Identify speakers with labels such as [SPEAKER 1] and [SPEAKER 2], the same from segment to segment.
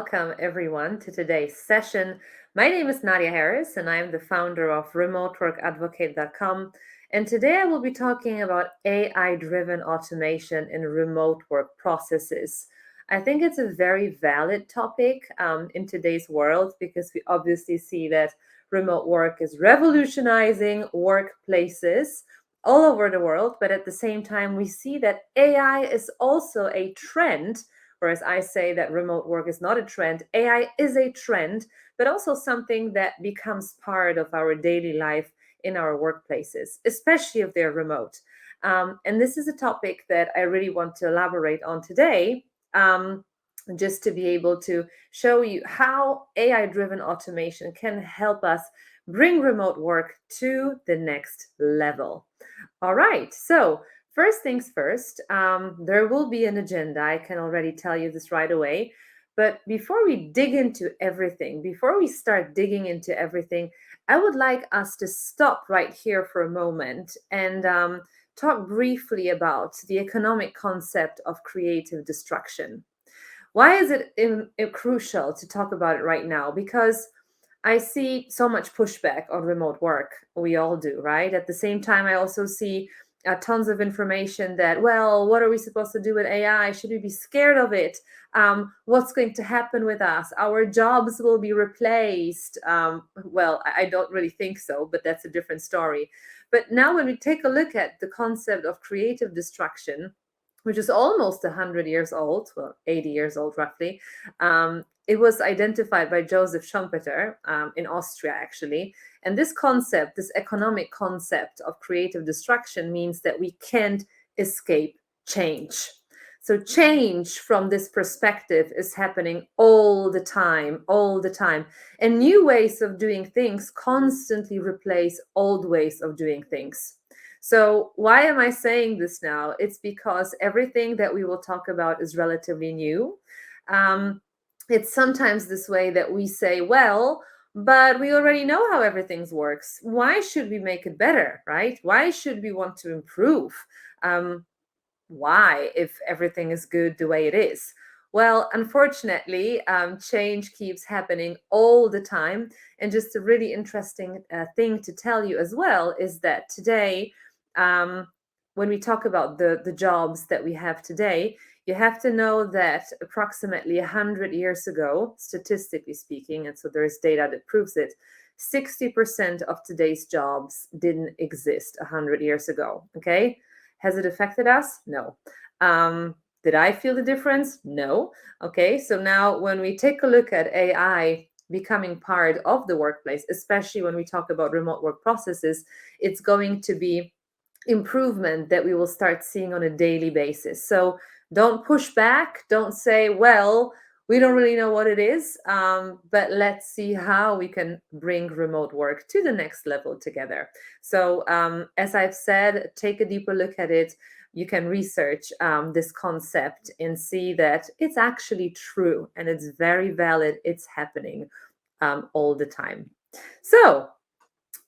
[SPEAKER 1] welcome everyone to today's session. My name is Nadia Harris, and I'm the founder of remoteworkadvocate.com. And today I will be talking about AI-driven automation in remote work processes. I think it's a very valid topic in today's world because we obviously see that remote work is revolutionizing workplaces all over the world, but at the same time, we see that AI is also a trend. Whereas I say that remote work is not a trend, AI is a trend, but also something that becomes part of our daily life in our workplaces, especially if they're remote. And this is a topic that I really want to elaborate on today, just to be able to show you how AI driven automation can help us bring remote work to the next level. All right, so first things first, there will be an agenda. I can already tell you this right away. But before we dig into everything, before we start digging into everything, I would like us to stop right here for a moment and talk briefly about the economic concept of creative destruction. Why is it crucial to talk about it right now? Because I see so much pushback on remote work. We all do, right? At the same time, I also see tons of information that, well, what are we supposed to do with AI? Should we be scared of it? What's going to happen with us? Our jobs will be replaced. Well, I don't really think so, but that's a different story. But now, when we take a look at the concept of creative destruction, which is almost 100 years old, well, 80 years old roughly, it was identified by Joseph Schumpeter in Austria, actually. And this concept, this economic concept of creative destruction, means that we can't escape change. So change from this perspective is happening all the time, all the time. And new ways of doing things constantly replace old ways of doing things. So why am I saying this now? It's because everything that we will talk about is relatively new. It's sometimes this way that we say, well, but we already know how everything works. Why should we make it better, right? Why should we want to improve? Why, if everything is good the way it is? Well, unfortunately, change keeps happening all the time. And just a really interesting thing to tell you as well is that today, when we talk about the jobs that we have today, you have to know that approximately 100 years ago, statistically speaking, and so there is data that proves it, 60% of today's jobs didn't exist 100 years ago. Okay. Has it affected us? No. Did I feel the difference? No. Okay. So now when we take a look at AI becoming part of the workplace, especially when we talk about remote work processes, it's going to be improvement that we will start seeing on a daily basis. So don't push back. Don't say, well, we don't really know what it is, but let's see how we can bring remote work to the next level together. So as I've said, take a deeper look at it. You can research this concept and see that it's actually true and it's very valid. It's happening all the time. So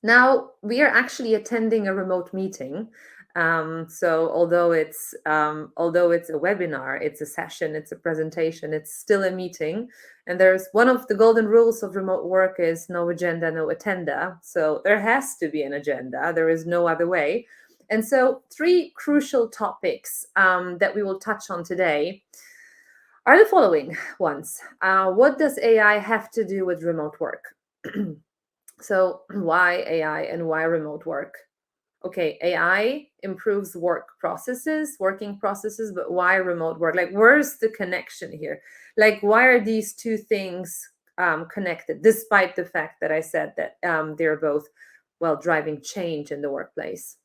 [SPEAKER 1] now we are actually attending a remote meeting. So although it's a webinar, it's a session, it's a presentation, it's still a meeting. And there's one of the golden rules of remote work is no agenda, no attenda. So there has to be an agenda. There is no other way. And so 3 crucial topics that we will touch on today are the following ones. What does AI have to do with remote work? So why AI and why remote work? Okay, AI improves working processes, but why remote work? Like, where's the connection here? Like, why are these 2 things connected, despite the fact that I said that they're both, well, driving change in the workplace?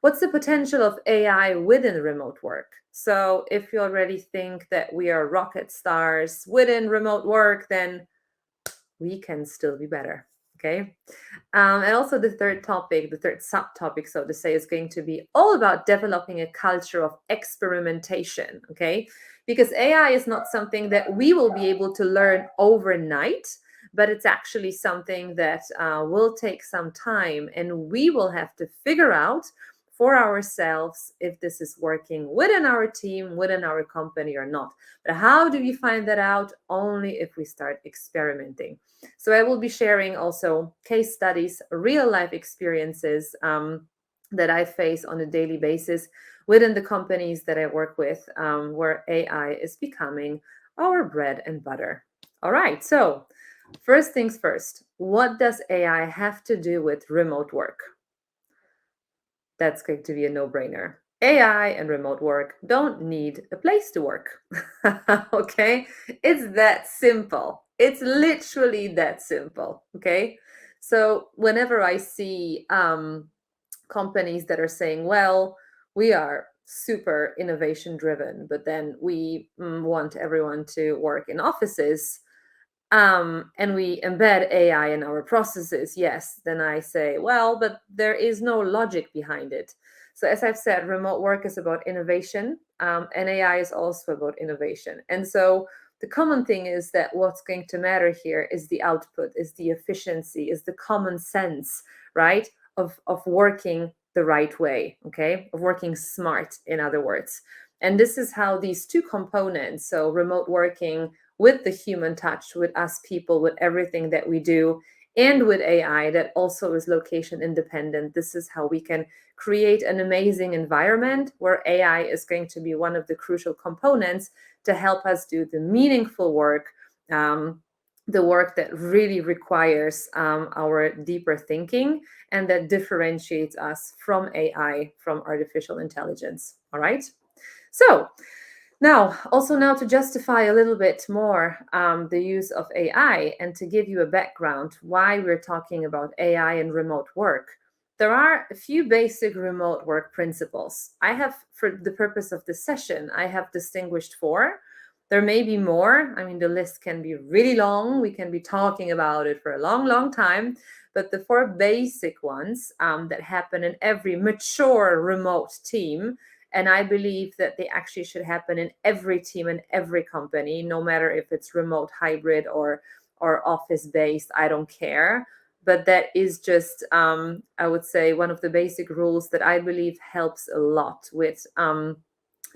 [SPEAKER 1] What's the potential of AI within remote work? So if you already think that we are rocket stars within remote work, then we can still be better. Okay. And also the third subtopic, so to say, is going to be all about developing a culture of experimentation. Okay. Because AI is not something that we will be able to learn overnight, but it's actually something that will take some time, and we will have to figure out for ourselves if this is working within our team, within our company or not. But how do we find that out? Only if we start experimenting. So I will be sharing also case studies, real life experiences that I face on a daily basis within the companies that I work with, where AI is becoming our bread and butter. All right, so first things first, what does AI have to do with remote work? That's going to be a no-brainer. AI and remote work don't need a place to work. Okay? It's that simple. It's literally that simple. Okay? So whenever I see companies that are saying, well, we are super innovation driven, but then we want everyone to work in offices, and we embed AI in our processes, yes, then I say, well, but there is no logic behind it. So, as I've said, remote work is about innovation, and AI is also about innovation. And so, the common thing is that what's going to matter here is the output, is the efficiency, is the common sense, right, of working the right way, okay, of working smart, in other words. And this is how these two components, so remote working with the human touch, with us people, with everything that we do, and with AI that also is location independent. This is how we can create an amazing environment where AI is going to be one of the crucial components to help us do the meaningful work, the work that really requires our deeper thinking and that differentiates us from AI, from artificial intelligence. All right. So, now to justify a little bit more the use of AI and to give you a background why we're talking about AI and remote work, there are a few basic remote work principles. I have, for the purpose of this session, I have distinguished four. There may be more. I mean, the list can be really long. We can be talking about it for a long, long time. But the four basic ones that happen in every mature remote team, and I believe that they actually should happen in every team and every company, no matter if it's remote, hybrid, or office based. I don't care. But that is just, I would say, one of the basic rules that I believe helps a lot with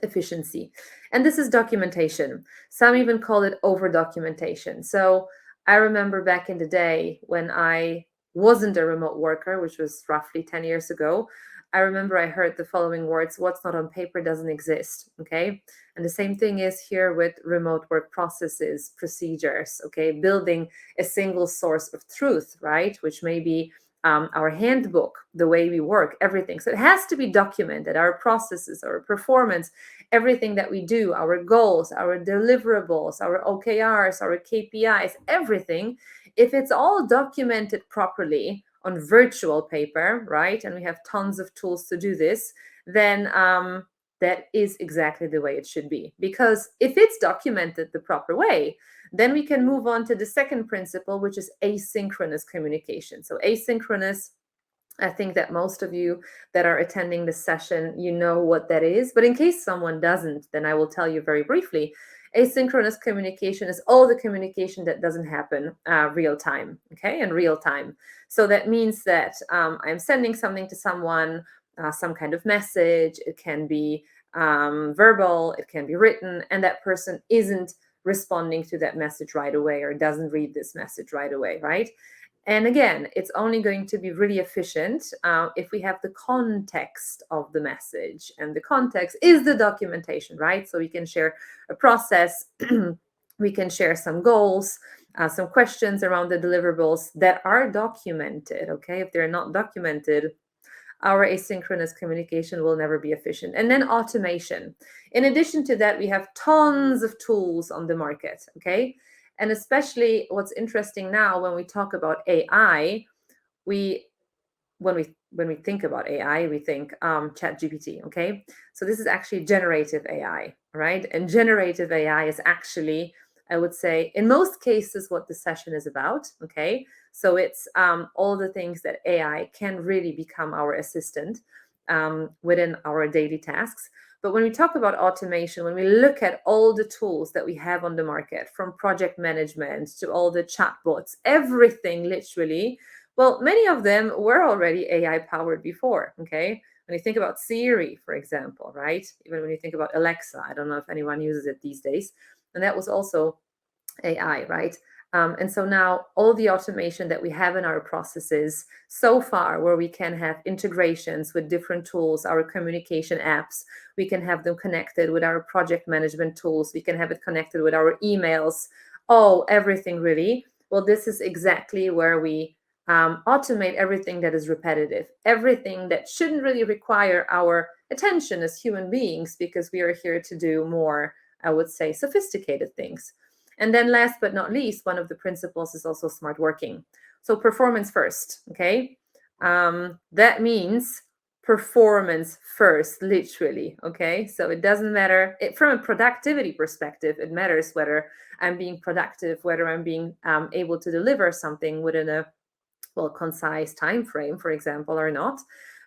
[SPEAKER 1] efficiency. And this is documentation. Some even call it over documentation. So I remember back in the day when I wasn't a remote worker, which was roughly 10 years ago, I remember I heard the following words: what's not on paper doesn't exist. Okay. And the same thing is here with remote work processes, procedures. Okay. Building a single source of truth, right? Which may be our handbook, the way we work, everything. So it has to be documented, our processes, our performance, everything that we do, our goals, our deliverables, our OKRs, our KPIs, everything. If it's all documented properly on virtual paper, right, and we have tons of tools to do this, then that is exactly the way it should be. Because if it's documented the proper way, then we can move on to the second principle, which is asynchronous communication. So asynchronous, I think that most of you that are attending this session, you know what that is. But in case someone doesn't, then I will tell you very briefly. Asynchronous communication is all the communication that doesn't happen real time, okay, in real time. So that means that I'm sending something to someone, some kind of message. It can be verbal, it can be written, and that person isn't responding to that message right away or doesn't read this message right away, right? And again, it's only going to be really efficient if we have the context of the message. And the context is the documentation, right? So we can share a process, we can share some goals, some questions around the deliverables that are documented, okay? If they're not documented, our asynchronous communication will never be efficient. And then automation. In addition to that, we have tons of tools on the market, okay? And especially what's interesting now when we talk about AI, we when we think about AI, we think Chat GPT, okay? So this is actually generative AI, right? And generative AI is actually, I would say, in most cases, what the session is about, okay? So it's all the things that AI can really become our assistant within our daily tasks. But when we talk about automation, when we look at all the tools that we have on the market, from project management to all the chatbots, everything literally, well, many of them were already AI powered before, okay? When you think about Siri, for example, right? Even when you think about Alexa, I don't know if anyone uses it these days. And that was also AI, right? And so now all the automation that we have in our processes so far, where we can have integrations with different tools, our communication apps, we can have them connected with our project management tools, we can have it connected with our emails, everything really. Well, this is exactly where we automate everything that is repetitive, everything that shouldn't really require our attention as human beings, because we are here to do more, I would say, sophisticated things. And then last but not least, one of the principles is also smart working. So performance first, okay? That means performance first, literally, okay? So it doesn't matter, from a productivity perspective, it matters whether I'm being productive, whether I'm being able to deliver something within a concise time frame, for example, or not.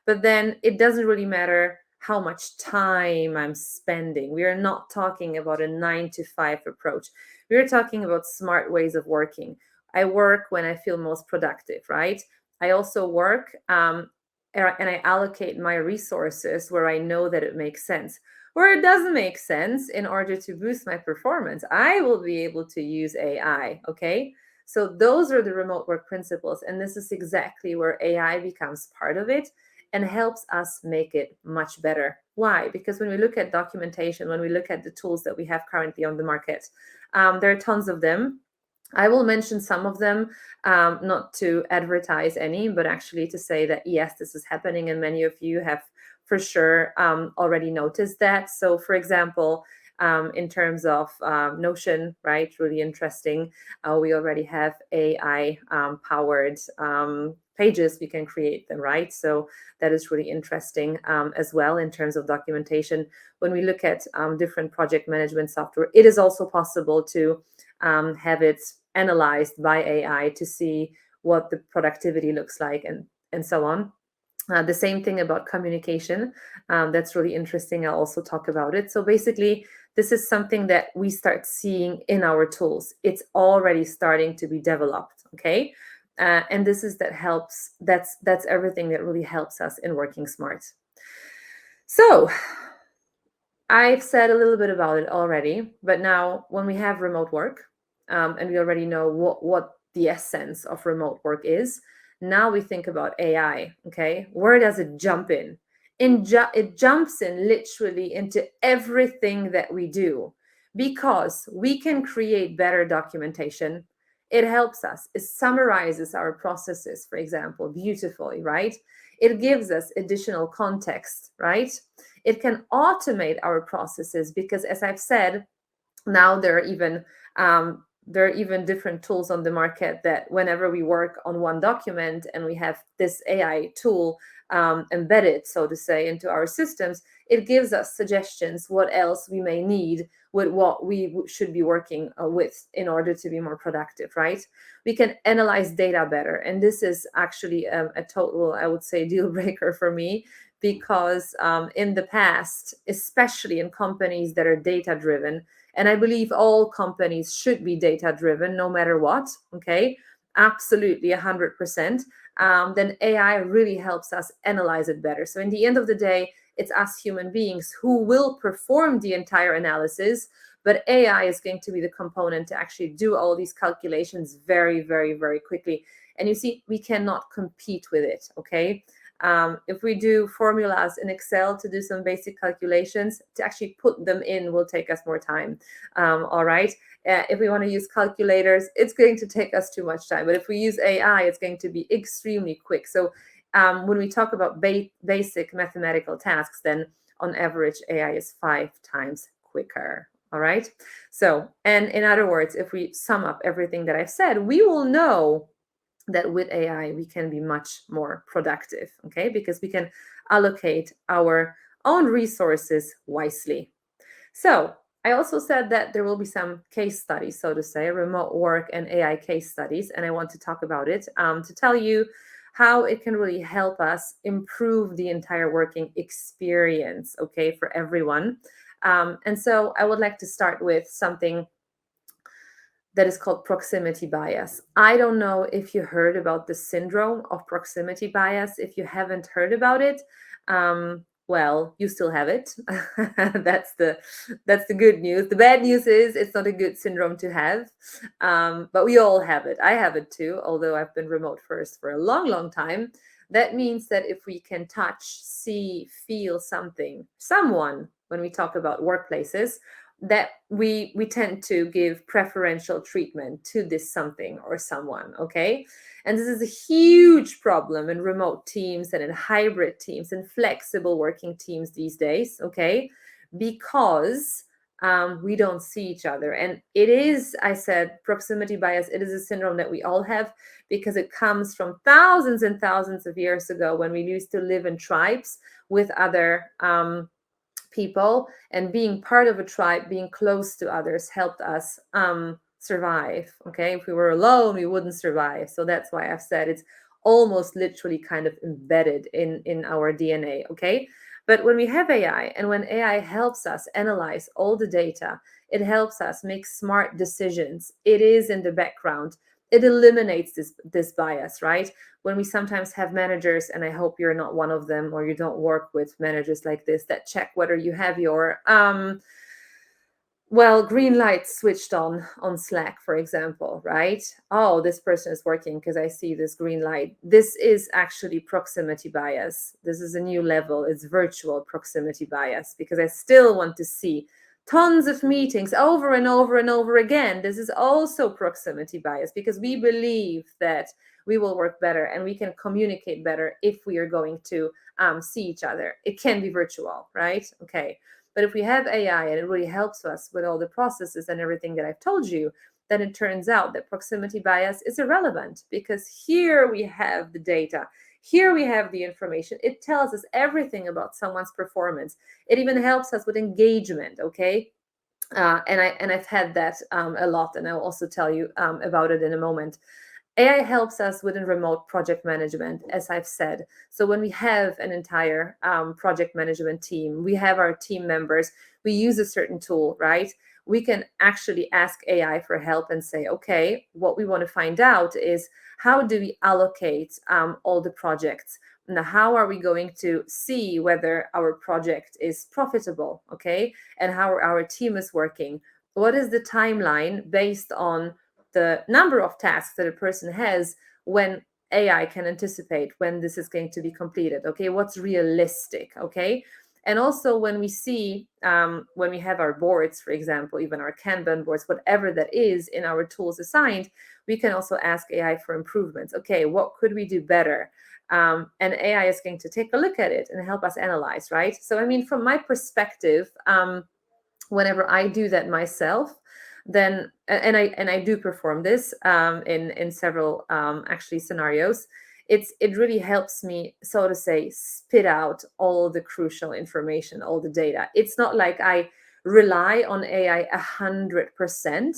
[SPEAKER 1] But then it doesn't really matter how much time I'm spending. We are not talking about a 9 to 5 approach. We are talking about smart ways of working. I work when I feel most productive, right? I also work and I allocate my resources where I know that it makes sense. Where it doesn't make sense, in order to boost my performance, I will be able to use AI, okay? So those are the remote work principles. And this is exactly where AI becomes part of it and helps us make it much better. Why? Because when we look at documentation, when we look at the tools that we have currently on the market, there are tons of them. I will mention some of them, not to advertise any, but actually to say that, yes, this is happening. And many of you have for sure already noticed that. So, for example, in terms of Notion, right? Really interesting. We already have AI powered pages. We can create them, right? So that is really interesting as well in terms of documentation. When we look at different project management software, it is also possible to have it analyzed by AI to see what the productivity looks like, and so on. The same thing about communication. That's really interesting. I'll also talk about it. So basically, this is something that we start seeing in our tools. It's already starting to be developed, okay? And this is that helps. That's everything that really helps us in working smart. So I've said a little bit about it already, but now when we have remote work, and we already know what the essence of remote work is, now we think about AI, okay? Where does it jump in? It jumps in literally into everything that we do, because we can create better documentation. It helps us. It summarizes our processes, for example, beautifully, right? It gives us additional context, right? It can automate our processes, because, as I've said, now there are even different tools on the market that whenever we work on one document and we have this AI tool embedded, so to say, into our systems, it gives us suggestions what else we may need with what we should be working with in order to be more productive, right? We can analyze data better. And this is actually a total, I would say, deal breaker for me, because in the past, especially in companies that are data driven, and I believe all companies should be data driven no matter what, okay? Absolutely 100%. Then AI really helps us analyze it better. So in the end of the day, it's us human beings who will perform the entire analysis, but AI is going to be the component to actually do all these calculations very, very, very quickly. And you see, we cannot compete with it, okay? If we do formulas in Excel to do some basic calculations, to actually put them in will take us more time. All right. If we want to use calculators, it's going to take us too much time. But if we use AI, it's going to be extremely quick. So when we talk about basic mathematical tasks, then on average, AI is 5 times quicker. All right. So, and in other words, if we sum up everything that I've said, we will know that with AI, we can be much more productive, okay? Because we can allocate our own resources wisely. So I also said that there will be some case studies, so to say, remote work and AI case studies, and I want to talk about it to tell you how it can really help us improve the entire working experience, okay, for everyone. And so I would like to start with something that is called proximity bias. I don't know if you heard about the syndrome of proximity bias. If you haven't heard about it, well, you still have it. that's the good news. The bad news is it's not a good syndrome to have, but we all have it. I have it too, although I've been remote first for a long, long time. That means that if we can touch, see, feel something, someone, when we talk about workplaces, that we tend to give preferential treatment to this something or someone, okay? And this is a huge problem in remote teams and in hybrid teams and flexible working teams these days, okay? Because we don't see each other. And it is, I said, proximity bias, it is a syndrome that we all have because it comes from thousands and thousands of years ago when we used to live in tribes with other people, and being part of a tribe, being close to others helped us survive. Okay, if we were alone we wouldn't survive. So that's why I've said it's almost literally kind of embedded in our DNA. Okay, but when we have AI and when AI helps us analyze all the data, it helps us make smart decisions, it is in the background, it eliminates this bias, right? When we sometimes have managers, and I hope you're not one of them or you don't work with managers like this that check whether you have your green light switched on Slack, for example, right? Oh, this person is working because I see this green light. This is actually proximity bias. This is a new level. It's virtual proximity bias because I still want to see tons of meetings over and over and over again. This is also proximity bias because we believe that we will work better and we can communicate better if we are going to see each other. It can be virtual, right? Okay. But if we have AI and it really helps us with all the processes and everything that I've told you, then it turns out that proximity bias is irrelevant because here we have the data. Here we have the information. It tells us everything about someone's performance. It even helps us with engagement, okay? And I've had that a lot, and I'll also tell you about it in a moment. AI helps us within remote project management, as I've said. So when we have an entire project management team, we have our team members, we use a certain tool, right? We can actually ask AI for help and say, okay, what we want to find out is how do we allocate all the projects? Now, how are we going to see whether our project is profitable, okay? And how our team is working? What is the timeline based on the number of tasks that a person has when AI can anticipate when this is going to be completed? Okay, what's realistic? Okay, and also when we see, when we have our boards, for example, even our Kanban boards, whatever that is in our tools assigned, we can also ask AI for improvements. Okay, what could we do better? And AI is going to take a look at it and help us analyze, right? So, I mean, from my perspective, whenever I do that myself, then and I do perform this in several actually scenarios. It really helps me, so to say, spit out all the crucial information, all the data. It's not like I rely on AI 100%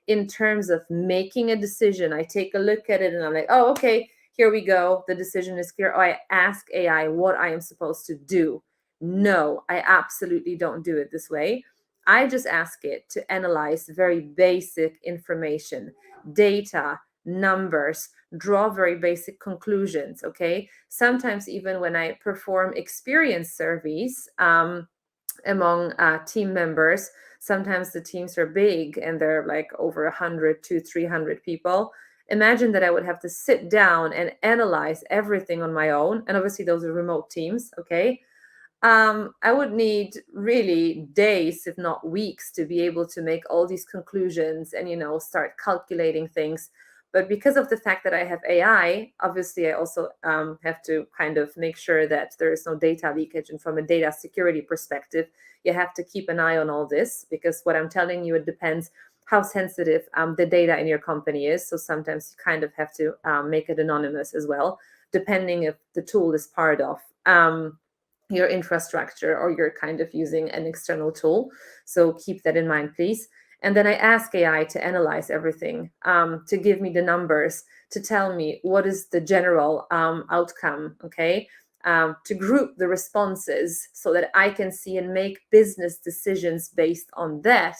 [SPEAKER 1] in terms of making a decision. I take a look at it and I'm like, oh, okay, here we go. The decision is clear. Oh, I ask AI what I am supposed to do. No, I absolutely don't do it this way. I just ask it to analyze very basic information, data, numbers, draw very basic conclusions. Okay. Sometimes, even when I perform experience surveys among team members, sometimes the teams are big and they're like over 100 to 300 people. Imagine that I would have to sit down and analyze everything on my own. And obviously, those are remote teams. Okay, I would need really days, if not weeks, to be able to make all these conclusions and, start calculating things. But because of the fact that I have AI, obviously, I also have to kind of make sure that there is no data leakage. And from a data security perspective, you have to keep an eye on all this because what I'm telling you, it depends how sensitive the data in your company is. So sometimes you kind of have to make it anonymous as well, depending if the tool is part of your infrastructure or you're kind of using an external tool. So keep that in mind, please. And then I ask AI to analyze everything, to give me the numbers, to tell me what is the general outcome, okay? To group the responses so that I can see and make business decisions based on that,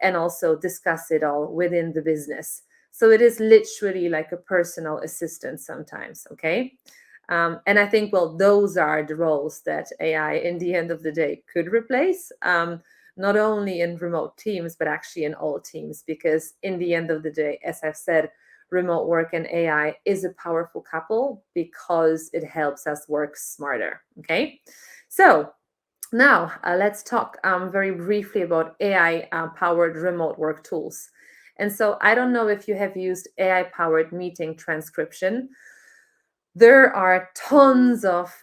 [SPEAKER 1] and also discuss it all within the business. So it is literally like a personal assistant sometimes, okay? And I think, well, those are the roles that AI in the end of the day could replace, not only in remote teams, but actually in all teams, because in the end of the day, as I've said, remote work and AI is a powerful couple because it helps us work smarter. Okay. So now let's talk very briefly about AI powered remote work tools. And so I don't know if you have used AI powered meeting transcription. There are tons of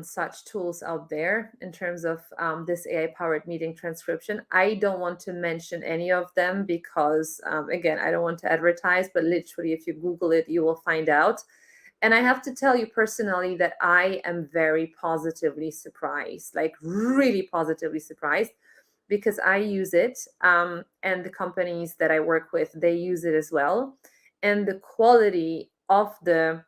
[SPEAKER 1] such tools out there in terms of this AI powered meeting transcription. I don't want to mention any of them because, again, I don't want to advertise, but literally, if you Google it, you will find out. And I have to tell you personally that I am very positively surprised, like really positively surprised, because I use it, and the companies that I work with, they use it as well. And the quality of the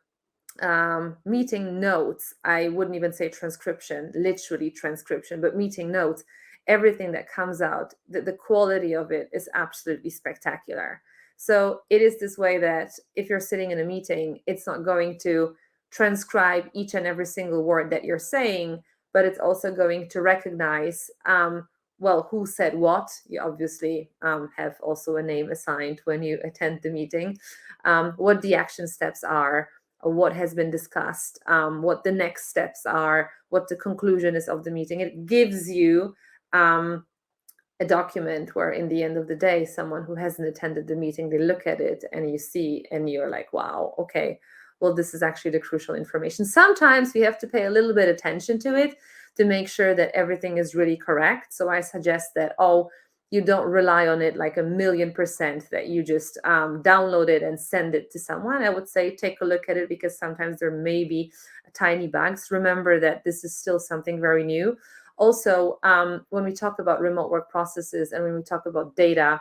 [SPEAKER 1] meeting notes, I wouldn't even say transcription, literally transcription, but meeting notes, everything that comes out, the quality of it is absolutely spectacular. So it is this way that if you're sitting in a meeting, it's not going to transcribe each and every single word that you're saying, but it's also going to recognize, well, who said what. You obviously have also a name assigned when you attend the meeting, what the action steps are, what has been discussed, what the next steps are, what the conclusion is of the meeting. It gives you a document where, in the end of the day, someone who hasn't attended the meeting, they look at it and you see, and you're like, wow, okay, well, this is actually the crucial information. Sometimes we have to pay a little bit attention to it to make sure that everything is really correct. So I suggest that, you don't rely on it like 1,000,000%, that you just download it and send it to someone. I would say take a look at it, because sometimes there may be tiny bugs. Remember that this is still something very new. Also, when we talk about remote work processes and when we talk about data,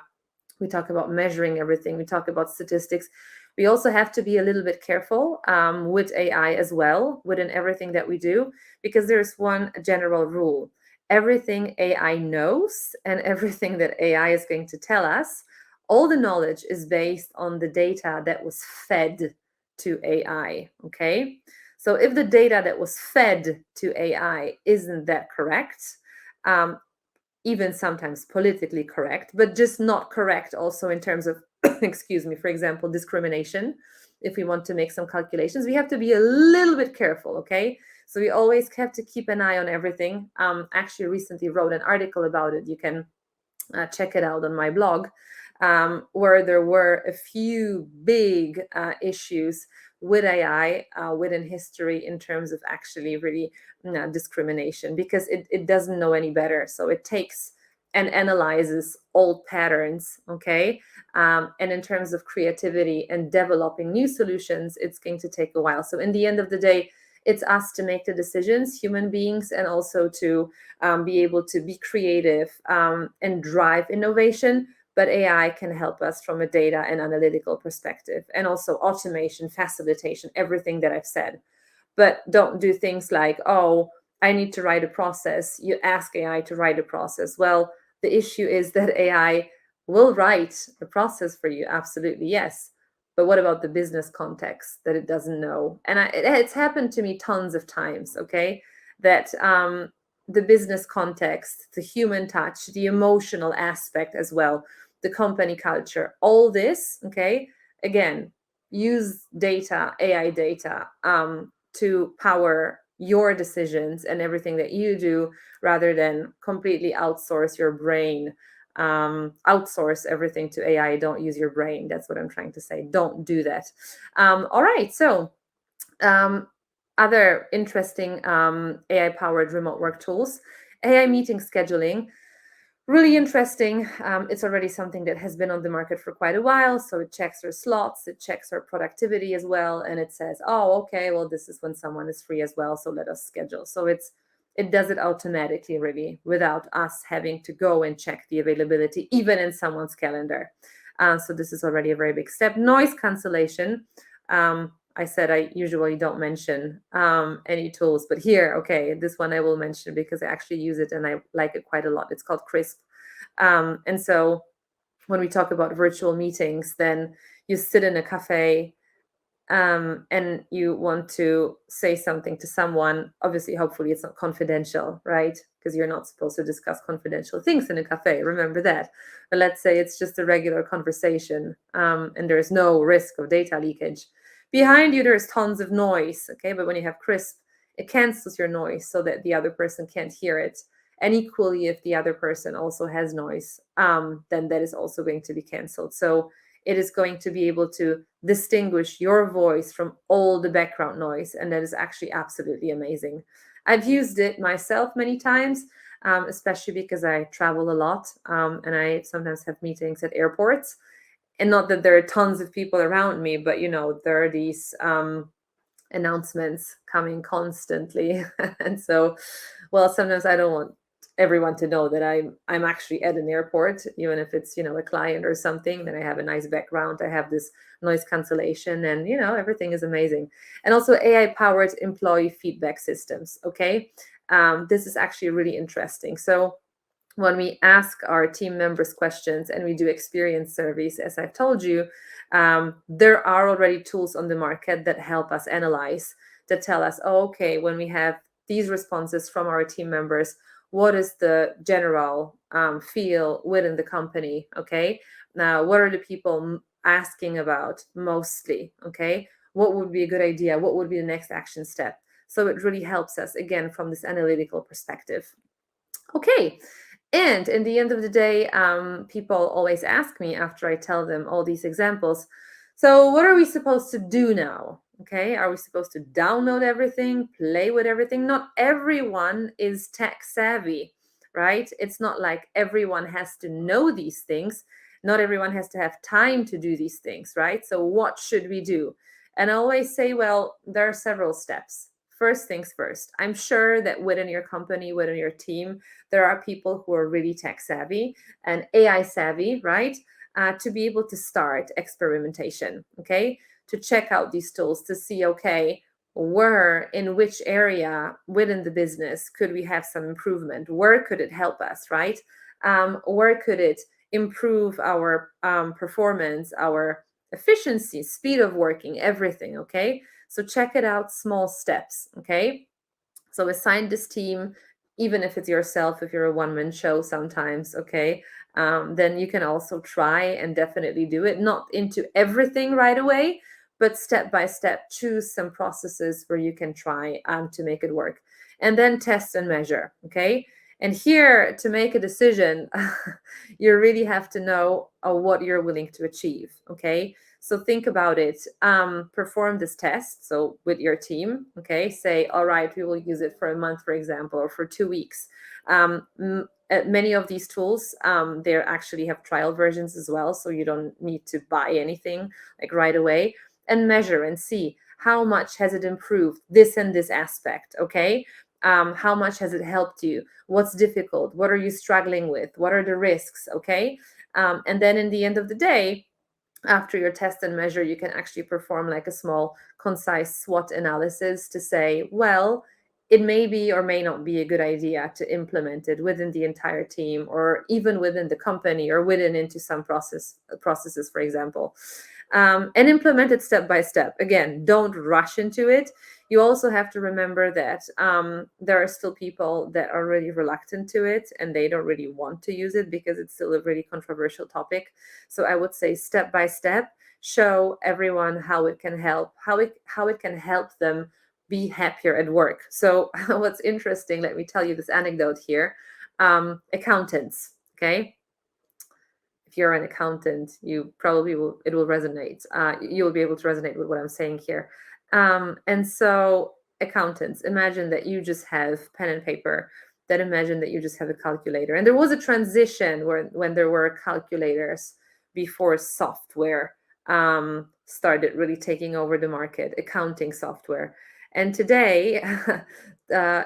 [SPEAKER 1] we talk about measuring everything, we talk about statistics. We also have to be a little bit careful with AI as well, within everything that we do, because there's one general rule. Everything AI knows and everything that AI is going to tell us, all the knowledge is based on the data that was fed to AI. Okay. So if the data that was fed to AI isn't that correct, even sometimes politically correct, but just not correct also in terms of, excuse me, for example, discrimination. If we want to make some calculations, we have to be a little bit careful, okay? So we always have to keep an eye on everything. Actually, recently wrote an article about it. You can check it out on my blog, where there were a few big issues with AI within history in terms of actually really discrimination, because it doesn't know any better. So it takes and analyzes old patterns, okay? And in terms of creativity and developing new solutions, it's going to take a while. So in the end of the day, it's us to make the decisions, human beings, and also to be able to be creative and drive innovation. But AI can help us from a data and analytical perspective, and also automation, facilitation, everything that I've said. But don't do things like, I need to write a process. You ask AI to write a process. Well, the issue is that AI will write a process for you. Absolutely, yes. But what about the business context that it doesn't know? And it's happened to me tons of times, okay? That the business context, the human touch, the emotional aspect as well, the company culture, all this, okay? Again, use data, AI data, to power your decisions and everything that you do, rather than completely outsource your brain, outsource everything to AI. Don't use your brain. That's what I'm trying to say. Don't do that. All right. So, other interesting AI powered remote work tools, AI meeting scheduling. Really interesting. It's already something that has been on the market for quite a while. So it checks our slots, it checks our productivity as well. And it says, okay, well, this is when someone is free as well. So let us schedule. So it does it automatically, really, without us having to go and check the availability, even in someone's calendar. So this is already a very big step. Noise cancellation. I said I usually don't mention any tools, but here, okay, this one I will mention because I actually use it and I like it quite a lot. It's called Crisp. And so when we talk about virtual meetings, then you sit in a cafe, and you want to say something to someone, obviously, hopefully it's not confidential, right? Because you're not supposed to discuss confidential things in a cafe, remember that. But let's say it's just a regular conversation, and there's no risk of data leakage. Behind you, there's tons of noise, okay? But when you have crisp, it cancels your noise so that the other person can't hear it. And equally, if the other person also has noise, then that is also going to be canceled. So it is going to be able to distinguish your voice from all the background noise. And that is actually absolutely amazing. I've used it myself many times, especially because I travel a lot, and I sometimes have meetings at airports. And not that there are tons of people around me, but there are these announcements coming constantly. And so, well, sometimes I don't want everyone to know that I'm actually at an airport, even if it's a client or something. Then I have a nice background, I have this noise cancellation, and everything is amazing. And also AI powered employee feedback systems. Okay, this is actually really interesting. So when we ask our team members questions and we do experience surveys, as I've told you, there are already tools on the market that help us analyze, that tell us, oh, okay, when we have these responses from our team members, what is the general feel within the company? Okay, now what are the people asking about mostly? Okay, what would be a good idea? What would be the next action step? So it really helps us, again, from this analytical perspective. Okay, and in the end of the day, people always ask me after I tell them all these examples, so what are we supposed to do now? Okay, are we supposed to download everything, play with everything? Not everyone is tech savvy, right? It's not like everyone has to know these things. Not everyone has to have time to do these things, right? So what should we do? And I always say, well, there are several steps. First things first, I'm sure that within your company, within your team, there are people who are really tech savvy and AI savvy, right? To be able to start experimentation, okay? To check out these tools to see, okay, where, in which area within the business could we have some improvement? Where could it help us, right? Where could it improve our performance, our efficiency, speed of working, everything, okay? So check it out, small steps, okay? So assign this team, even if it's yourself, if you're a one-man show sometimes, okay? Then you can also try and definitely do it, not into everything right away, but step by step, choose some processes where you can try to make it work. And then test and measure, okay? And here, to make a decision, you really have to know what you're willing to achieve, okay? So think about it. Perform this test. So with your team, okay, say, all right, we will use it for a month, for example, or for 2 weeks. Many of these tools, they actually have trial versions as well. So you don't need to buy anything like right away, and measure and see how much has it improved this and this aspect, okay? How much has it helped you? What's difficult? What are you struggling with? What are the risks, okay? And then in the end of the day, after your test and measure, you can actually perform like a small, concise SWOT analysis to say, well, it may be or may not be a good idea to implement it within the entire team, or even within the company, or within into some processes, for example, and implement it step by step. Again, don't rush into it. You also have to remember that there are still people that are really reluctant to it, and they don't really want to use it because it's still a really controversial topic. So I would say step by step, show everyone how it can help, how it can help them be happier at work. So what's interesting, let me tell you this anecdote here. Accountants, okay? If you're an accountant, you probably it will resonate. You will be able to resonate with what I'm saying here. And so accountants, imagine that you just have pen and paper. Then imagine that you just have a calculator. And there was a transition when there were calculators before software started really taking over the market, accounting software. And today,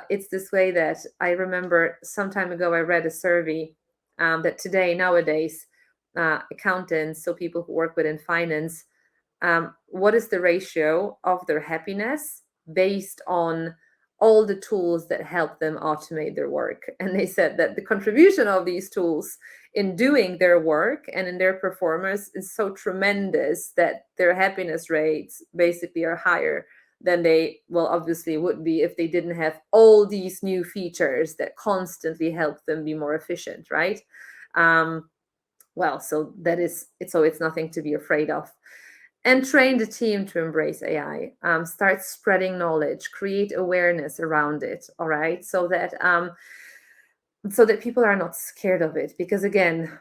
[SPEAKER 1] it's this way that I remember some time ago, I read a survey that nowadays, accountants, so people who work within finance, what is the ratio of their happiness based on all the tools that help them automate their work? And they said that the contribution of these tools in doing their work and in their performance is so tremendous that their happiness rates basically are higher than they well obviously would be if they didn't have all these new features that constantly help them be more efficient, right? um, well, so that is it, so it's nothing to be afraid of. And train the team to embrace AI. Start spreading knowledge, create awareness around it, all right, so that people are not scared of it. Because again,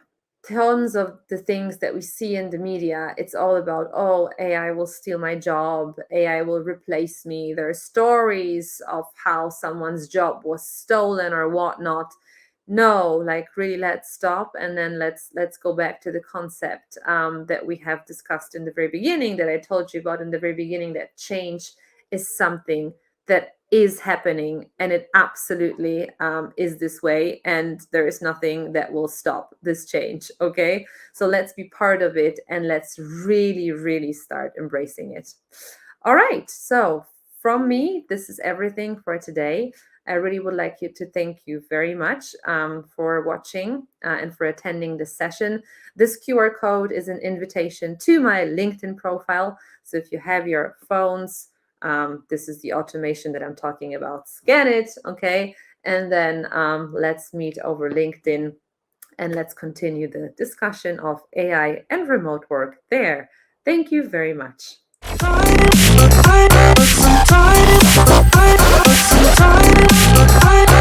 [SPEAKER 1] tons of the things that we see in the media, it's all about, oh, AI will steal my job, AI will replace me. There are stories of how someone's job was stolen or whatnot. No, like really, let's stop, and then let's go back to the concept that we have discussed in the very beginning, that I told you about in the very beginning, that change is something that is happening, and it absolutely is this way, and there is nothing that will stop this change. Okay, so let's be part of it, and let's really, really start embracing it. All right, so from me, this is everything for today. I really would like you to thank you very much for watching and for attending this session. This QR code is an invitation to my LinkedIn profile. So if you have your phones, this is the automation that I'm talking about. Scan it, okay? And then let's meet over LinkedIn, and let's continue the discussion of AI and remote work there. Thank you very much. Time